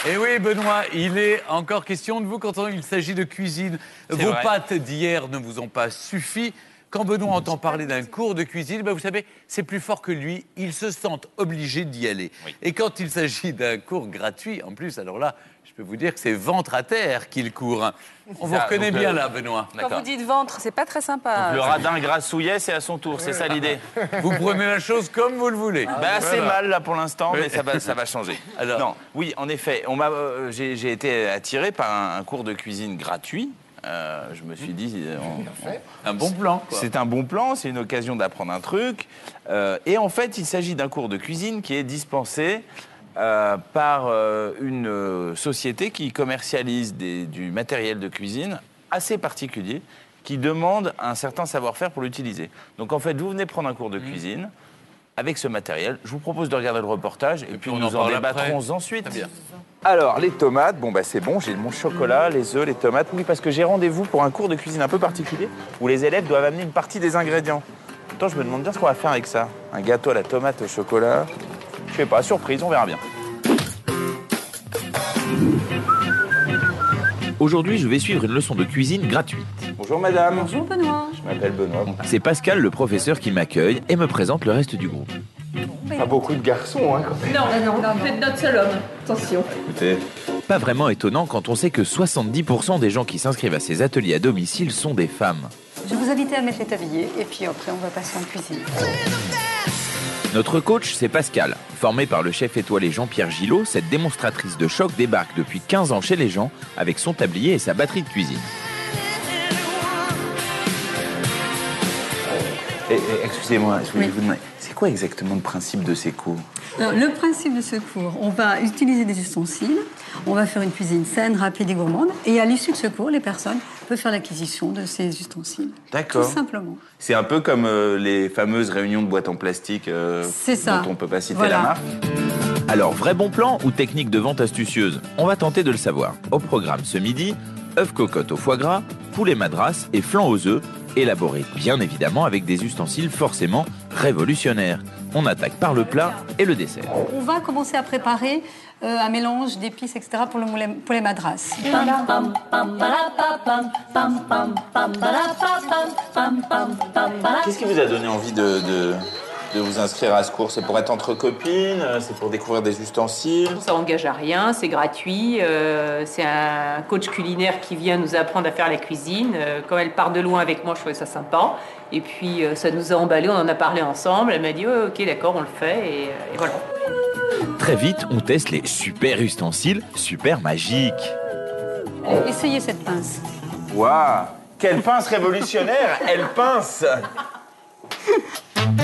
Et oui, Benoît, il est encore question de vous quand il s'agit de cuisine. Vos vrai. pâtes d'hier ne vous ont pas suffi. Quand Benoît entend parler d'un cours de cuisine, vous savez, c'est plus fort que lui. Il se sent obligé d'y aller. Oui. Et quand il s'agit d'un cours gratuit, en plus, alors là, je peux vous dire que c'est ventre à terre qu'il court. On vous Ça, reconnaît donc, bien là, Benoît. Quand vous dites ventre, c'est pas très sympa. Le radin grassouillet, c'est à son tour, c'est ça l'idée. Vous prenez la chose comme vous le voulez. Assez mal là pour l'instant, mais ça va changer. Alors. Non, oui, en effet, j'ai été attiré par un cours de cuisine gratuit. Je me suis dit, Un bon plan, quoi. c'est un bon plan, c'est une occasion d'apprendre un truc. Et en fait, il s'agit d'un cours de cuisine qui est dispensé par une société qui commercialise du matériel de cuisine assez particulier, qui demande un certain savoir-faire pour l'utiliser. Donc en fait, vous venez prendre un cours de cuisine avec ce matériel. Je vous propose de regarder le reportage et puis on nous en en parle débattrons après. ensuite. Très bien. Alors, les tomates, bon, bah, c'est bon, j'ai mon chocolat, les œufs, les tomates. Oui, parce que j'ai rendez-vous pour un cours de cuisine un peu particulier où les élèves doivent amener une partie des ingrédients. Pourtant, je me demande bien ce qu'on va faire avec ça. Un gâteau à la tomate au chocolat. Je sais pas, surprise, on verra bien. Aujourd'hui, je vais suivre une leçon de cuisine gratuite. Bonjour madame. Bonjour Benoît. Je m'appelle Benoît. C'est Pascal, le professeur, qui m'accueille et me présente le reste du groupe. Pas beaucoup de garçons, hein, quand même. Non, vous êtes notre seul homme. Attention. Écoutez, Pas vraiment étonnant quand on sait que 70% des gens qui s'inscrivent à ces ateliers à domicile sont des femmes. Je vous invite à mettre les tabliers et puis après on va passer en cuisine. Notre coach, c'est Pascal. Formé par le chef étoilé Jean-Pierre Gillot, cette démonstratrice de choc débarque depuis 15 ans chez les gens avec son tablier et sa batterie de cuisine. excusez-moi, je voulais Oui. vous demander, c'est quoi exactement le principe de ces cours? Alors, le principe de ce cours, on va utiliser des ustensiles, on va faire une cuisine saine, rapide et gourmande, et à l'issue de ce cours, les personnes peuvent faire l'acquisition de ces ustensiles. D'accord. Tout simplement. C'est un peu comme les fameuses réunions de boîtes en plastique C'est ça. dont on peut pas citer Voilà. la marque. Alors, vrai bon plan ou technique de vente astucieuse? On va tenter de le savoir. Au programme ce midi, œufs cocottes au foie gras, poulet madras et flan aux œufs, élaborés bien évidemment avec des ustensiles forcément révolutionnaires. On attaque par le plat et le dessert. On va commencer à préparer un mélange d'épices, etc. pour le poulet madras. Qu'est-ce qui vous a donné envie de vous inscrire à ce cours? C'est pour être entre copines? C'est pour découvrir des ustensiles? Ça engage à rien, c'est gratuit. C'est un coach culinaire qui vient nous apprendre à faire la cuisine. Quand elle part de loin avec moi, je trouvais ça sympa. Et puis ça nous a emballés, on en a parlé ensemble. Elle m'a dit oh, ok d'accord, on le fait et voilà. Très vite, on teste les super ustensiles, super magiques. Essayez cette pince. Waouh! Quelle pince révolutionnaire! Elle pince!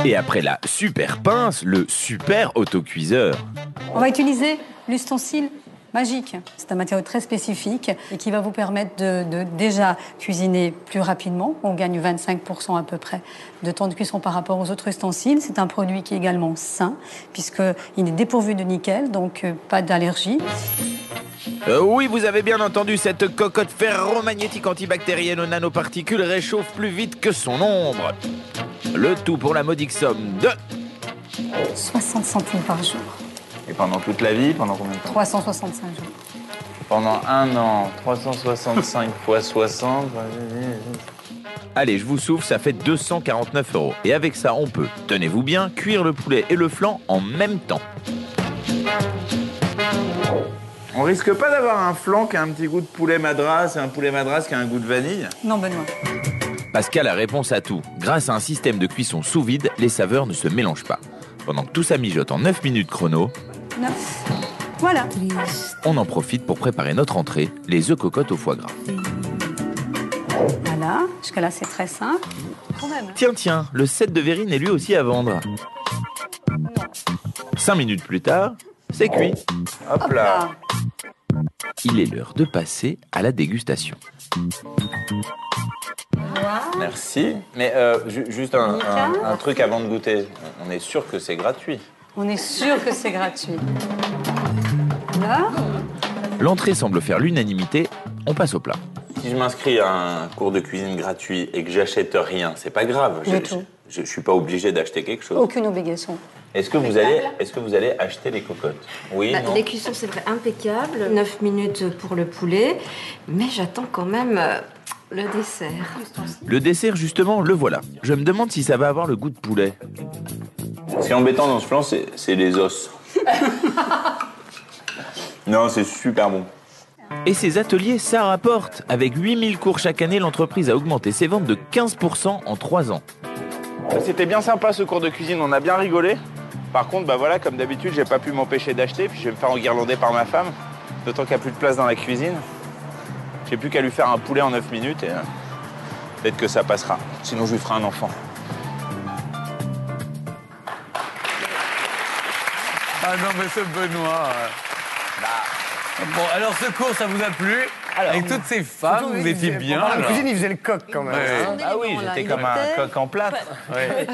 Et après la super pince, le super autocuiseur. On va utiliser l'ustensile magique. C'est un matériau très spécifique et qui va vous permettre de déjà cuisiner plus rapidement. On gagne 25% à peu près de temps de cuisson par rapport aux autres ustensiles. C'est un produit qui est également sain puisqu'il est dépourvu de nickel, donc pas d'allergie. Oui, vous avez bien entendu, cette cocotte ferromagnétique antibactérienne aux nanoparticules réchauffe plus vite que son ombre. Le tout pour la modique somme de 60 centimes par jour. Et pendant toute la vie? Pendant combien de temps? 365 jours. Pendant un an, 365 fois 60. Allez, je vous souffle, ça fait 249 €. Et avec ça, on peut, tenez-vous bien, cuire le poulet et le flan en même temps. On risque pas d'avoir un flan qui a un petit goût de poulet madras et un poulet madras qui a un goût de vanille? Non, Benoît. Pascal a réponse à tout. Grâce à un système de cuisson sous vide, les saveurs ne se mélangent pas. Pendant que tout ça mijote en 9 minutes chrono, 9. Voilà. on en profite pour préparer notre entrée, les œufs cocottes au foie gras. Voilà. Jusque-là, c'est très simple. Quand même. Tiens, le set de verrine est lui aussi à vendre. 5 minutes plus tard, c'est cuit. Hop là! Il est l'heure de passer à la dégustation. Merci. Mais juste un truc avant de goûter. On est sûr que c'est gratuit. On est sûr que c'est gratuit. Là, L'entrée semble faire l'unanimité, on passe au plat. Si je m'inscris à un cours de cuisine gratuit et que j'achète rien, c'est pas grave. Du tout. Je suis pas obligé d'acheter quelque chose. aucune obligation. Est-ce que vous allez acheter les cocottes? Oui, non? Les cuissons, c'est vrai, impeccable. 9 minutes pour le poulet. Mais j'attends quand même le dessert. Le dessert, justement, le voilà. Je me demande si ça va avoir le goût de poulet. Ce qui est embêtant dans ce plan, c'est les os. Non, c'est super bon. Et ces ateliers, ça rapporte. Avec 8000 cours chaque année, l'entreprise a augmenté ses ventes de 15% en 3 ans. C'était bien sympa ce cours de cuisine, on a bien rigolé. Par contre, bah voilà, comme d'habitude, j'ai pas pu m'empêcher d'acheter, puis je vais me faire enguirlander par ma femme, d'autant qu'il n'y a plus de place dans la cuisine. J'ai plus qu'à lui faire un poulet en 9 minutes et peut-être que ça passera. Sinon, je lui ferai un enfant. Ah non, mais ce Benoît. Bon, alors ce cours, ça vous a plu? Avec toutes ces femmes, vous étiez bien. La là. cuisine, il faisait le coq quand même. Ouais. Hein. Ah oui, j'étais comme un coq en plâtre. Ouais.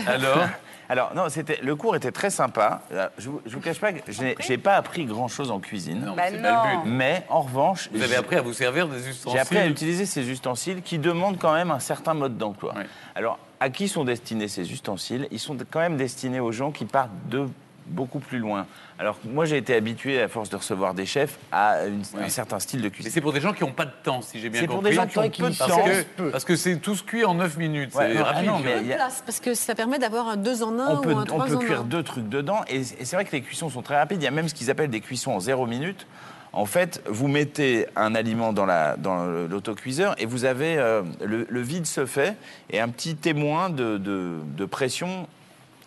Alors Non, le cours était très sympa. Je vous cache pas que j'ai pas appris grand-chose en cuisine. Non, c'est pas le but. Mais en revanche, Vous avez appris à vous servir des ustensiles. j'ai appris à utiliser ces ustensiles qui demandent quand même un certain mode d'emploi. Ouais. Alors, à qui sont destinés ces ustensiles? Ils sont quand même destinés aux gens qui partent de beaucoup plus loin. Alors, moi, j'ai été habitué, à force de recevoir des chefs, à un certain style de Mais cuisine. c'est pour des gens qui n'ont pas de temps, si j'ai bien C'est compris. pour des gens qui ont peu de temps. Parce que c'est tous cuit en 9 minutes. Ouais, C'est non, rapide. non, mais il y a- Parce que ça permet d'avoir un 2 en 1 on peut, ou un 3 on peut en cuire 1. 2 trucs dedans. Et c'est vrai que les cuissons sont très rapides. Il y a même ce qu'ils appellent des cuissons en 0 minute. En fait, vous mettez un aliment dans l'autocuiseur et vous avez le vide se fait et un petit témoin de pression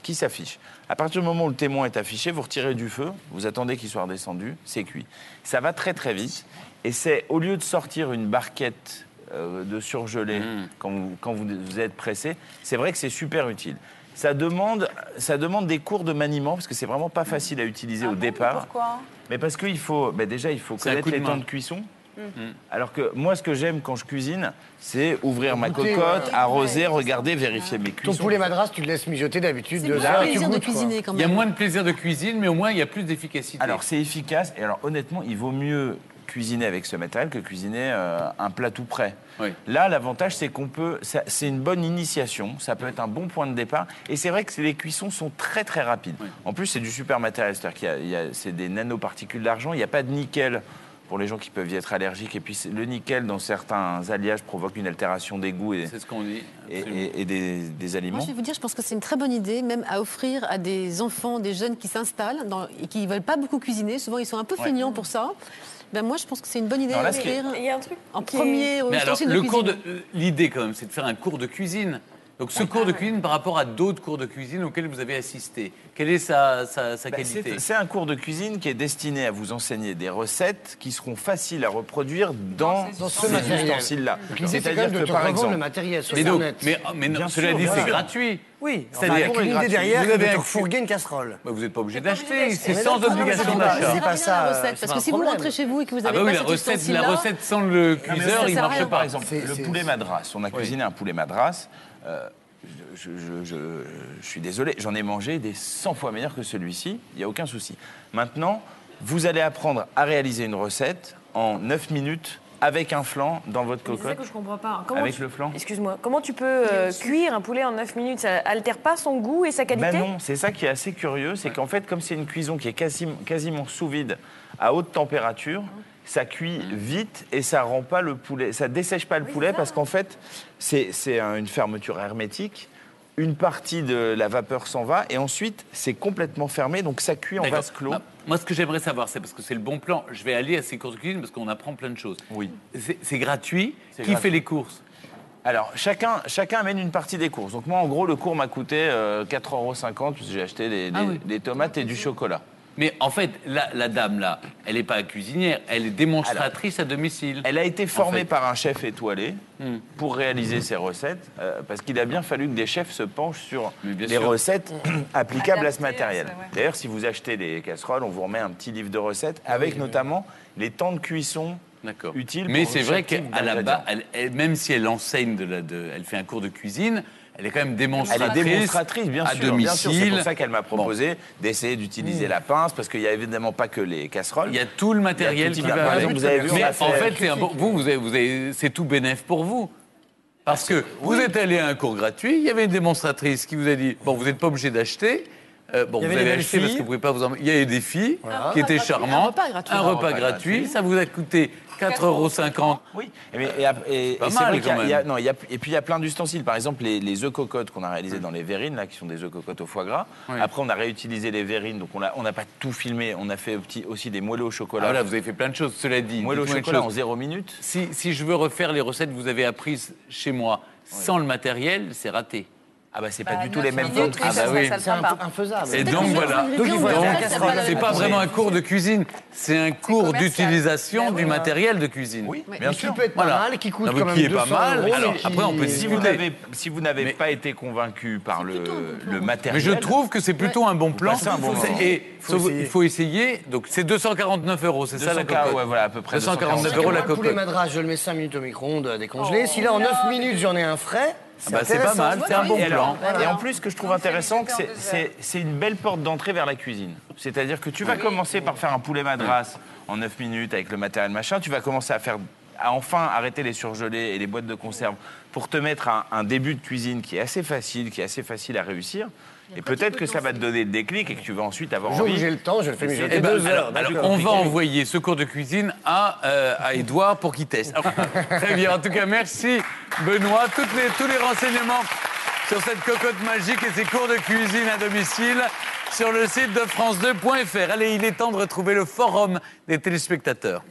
qui s'affiche. À partir du moment où le témoin est affiché, vous retirez du feu, vous attendez qu'il soit redescendu, c'est cuit. Ça va très très vite et c'est au lieu de sortir une barquette de surgelé quand vous êtes pressé, c'est vrai que c'est super utile. Ça demande des cours de maniement parce que c'est vraiment pas facile à utiliser au départ. Pourquoi? Mais parce qu'il faut, déjà il faut C'est un connaître coup de les main. temps de cuisson. Alors que moi, ce que j'aime quand je cuisine, c'est ouvrir ma cocotte, arroser, regarder, vérifier mes Ton cuissons. poulet madras, tu le laisses mijoter d'habitude C'est 2 le heures. plaisir tu de goûtes, quoi. cuisiner quand Il y a même. moins de plaisir de cuisine, mais au moins, il y a plus d'efficacité. Alors c'est efficace. Et alors honnêtement, il vaut mieux cuisiner avec ce matériel que cuisiner un plat tout prêt. Oui. Là, l'avantage, c'est c'est une bonne initiation, ça peut être un bon point de départ. Et c'est vrai que les cuissons sont très très rapides. Oui. En plus, c'est du super matériel, c'est-à-dire c'est des nanoparticules d'argent, il n'y a pas de nickel pour les gens qui peuvent y être allergiques. Et puis le nickel, dans certains alliages, provoque une altération des goûts C'est ce qu'on dit. et des aliments. Moi, je vais vous dire, je pense que c'est une très bonne idée, même à offrir à des enfants, des jeunes qui s'installent et qui ne veulent pas beaucoup cuisiner. Souvent, ils sont un peu feignants pour ça. Ben, moi, je pense que c'est une bonne idée Non, là, à ce qui est- offrir Il y a un truc en qui est- premier Mais alors, ustensile de le cuisine. cours de l'idée quand même, c'est de faire un cours de cuisine. Donc, ce cours de cuisine par rapport à d'autres cours de cuisine auxquels vous avez assisté, quelle est sa qualité? C'est un cours de cuisine qui est destiné à vous enseigner des recettes qui seront faciles à reproduire dans ce ces matériel. ustensiles-là. Donc, l'idée, c'est quand C'est-à-dire même de que, te par revendre exemple, le matériel, Mais, soyons donc, honnêtes. mais non, Bien cela sûr, dit, bien c'est sûr. gratuit. Oui, C'est-à-dire avec que une idée derrière vous avez de un te fourguer une casserole. Bah, vous n'êtes pas obligé d'acheter, c'est Mais sans non, obligation non, d'achat. c'est pas ça, la recette, c'est parce pas que un si vous problème. rentrez chez vous et que vous Ah avez bah oui, pas la cet recette ustensile-là, sans le cuiseur, ça il sert à marche rien. pas. Par exemple, C'est- le c'est- poulet madras. On a cuisiné un poulet madras. Je suis désolé, j'en ai mangé des 100 fois meilleurs que celui-ci. Il n'y a aucun souci. Maintenant, vous allez apprendre à réaliser une recette en 9 minutes avec un flan dans votre Mais c'est ça cocotte. que je comprends pas. Comment Avec tu- le flan. Excuse-moi, comment tu peux cuire un poulet en 9 minutes? Ça altère pas son goût et sa qualité? Ben non, c'est ça qui est assez curieux, c'est qu'en fait, comme c'est une cuisson qui est quasiment sous vide à haute température, ça cuit vite et ça rend pas le poulet, ça dessèche pas le poulet parce qu'en fait, c'est une fermeture hermétique. Une partie de la vapeur s'en va et ensuite c'est complètement fermé, donc ça cuit en D'accord. vase clos. Ah, moi, ce que j'aimerais savoir, c'est parce que c'est le bon plan. Je vais aller à ces cours de cuisine parce qu'on apprend plein de choses. Oui. C'est gratuit. C'est Qui gratuit. fait les courses? Alors, chacun amène une partie des courses. Donc moi, en gros, le cours m'a coûté 4,50 € parce que j'ai acheté des tomates et du chocolat. Mais en fait, la dame, là, elle n'est pas cuisinière, elle est démonstratrice à domicile. Elle a été formée fait. par un chef étoilé pour réaliser ses recettes, parce qu'il a bien fallu que des chefs se penchent sur Mais bien les sûr. recettes applicables à ce Adaptées, matériel. c'est vrai. D'ailleurs, si vous achetez des casseroles, on vous remet un petit livre de recettes avec notamment les temps de cuisson D'accord. utiles. Mais pour c'est vrai chaque type qu'à la d'ingrédient. base, même si elle enseigne, elle fait un cours de cuisine, elle est quand même Elle démonstratrice. est démonstratrice, bien à sûr. Bien sûr. C'est domicile. pour ça qu'elle m'a proposé d'essayer d'utiliser la pince, parce qu'il n'y a évidemment pas que les casseroles. Il y a tout le matériel Il y qui a tout va type avec. d'appareil. Vous avez vu, Mais on a en fait- fait, c'est tout bénéf pour vous. Parce que vous êtes allé à un cours gratuit, il y avait une démonstratrice qui vous a dit, bon, vous n'êtes pas obligé d'acheter, Bon, Il y vous avait avez des acheté belles parce que vous pouvez pas vous en... Il y a eu des filles qui étaient charmantes. Un repas gratuit. Ça vous a coûté 4,50 €. Oui, et Pas c'est mal, vrai qu'il y a- quand il y a- même. non, il y a- et puis il y a plein d'ustensiles. Par exemple, les œufs cocottes qu'on a réalisés dans les verrines, là, qui sont des œufs cocottes au foie gras. Oui. Après, on a réutilisé les verrines, donc on n'a pas tout filmé. On a fait aussi des moelleux au Ah, chocolat. voilà, vous avez fait plein de choses, cela dit. Moelleux au Dites-moi une chocolat en chose. 0 minutes. Si je veux refaire les recettes que vous avez apprises chez moi sans le matériel, c'est raté. Ah bah c'est pas du tout les mêmes minutes, fonds. Ah bah oui. C'est infaisable. Et donc voilà. Donc il faut Donc, la casserole. c'est pas vraiment un cours de cuisine, c'est un cours d'utilisation du matériel de cuisine. Oui, Mais bien qui sûr. peut être Voilà. pas mal, qui coûte Non, mais quand même qui est 200 pas mal. €, Alors, mais qui- après, on peut discuter. Si vous n'avez Mais- pas été convaincu par le Mais matériel. je trouve que c'est plutôt un bon plan. passer un bon moment. Et il faut essayer. Donc c'est 249 €, c'est ça la 200 cocotte. ouais, voilà, à peu près 249 Moi, € la le poulet cocotte. madras, je le mets 5 minutes au micro-ondes décongelé. Si là, en 9 minutes, j'en ai un frais, Ah bah, c'est pas intéressant. mal, c'est un bon Et alors- plan. Et en plus, ce que je trouve intéressant, c'est une belle porte d'entrée vers la cuisine. C'est-à-dire que tu vas commencer par faire un poulet madras en 9 minutes avec le matériel machin. Tu vas commencer à enfin arrêter les surgelés et les boîtes de conserve pour te mettre un début de cuisine qui est assez facile à réussir. Et peut-être que ça va te donner le déclic et que tu vas ensuite avoir Le jour où envie. j'ai le temps, je le fais mijoter Eh ben, 2 heures. alors, d'accord. on va envoyer ce cours de cuisine à Édouard pour qu'il teste. Très bien. En tout cas, merci Benoît. Tous les renseignements sur cette cocotte magique et ses cours de cuisine à domicile sur le site de France2.fr. Allez, il est temps de retrouver le forum des téléspectateurs.